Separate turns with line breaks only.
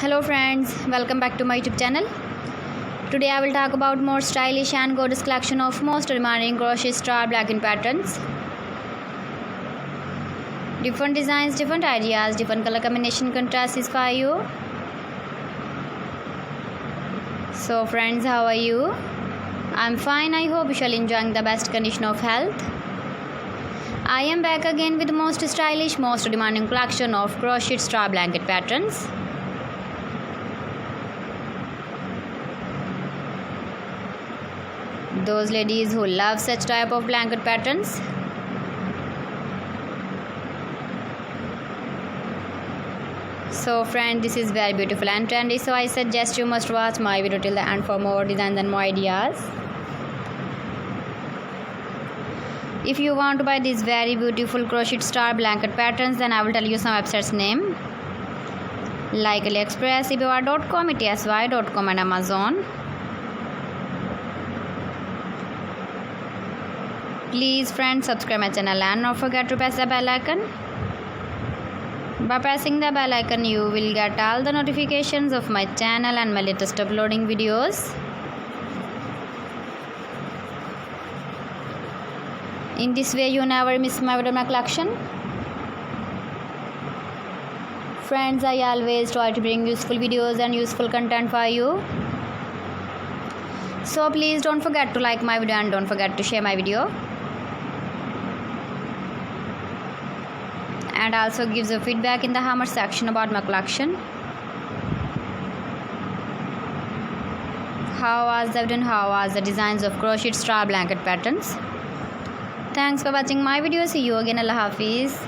Hello friends, welcome back to my YouTube channel. Today I will talk about more stylish and gorgeous collection of most demanding crochet star blackened patterns. Different designs, different ideas, different color combination contrasts is for you. So friends, how are you? I'm fine. I hope you shall enjoying the best condition of health. I am back again with the most stylish, most demanding collection of crochet star blanket patterns. Those ladies who love such type of blanket patterns. So friend, this is very beautiful and trendy, so I suggest you must watch my video till the end for more designs and more ideas. If you want to buy these very beautiful crochet star blanket patterns, then I will tell you some websites name like AliExpress, eBay.com, etsy.com and Amazon. Please friends, subscribe my channel and not forget to press the bell icon. By pressing the bell icon, you will get all the notifications of my channel and my latest uploading videos. In this way, you never miss my video, my collection. Friends, I always try to bring useful videos and useful content for you. So please don't forget to like my video and don't forget to share my video. And also gives a feedback in the comment section about my collection. How was the video and how was the designs of crochet star blanket patterns? Thanks for watching my video. See you again. Allah Hafiz.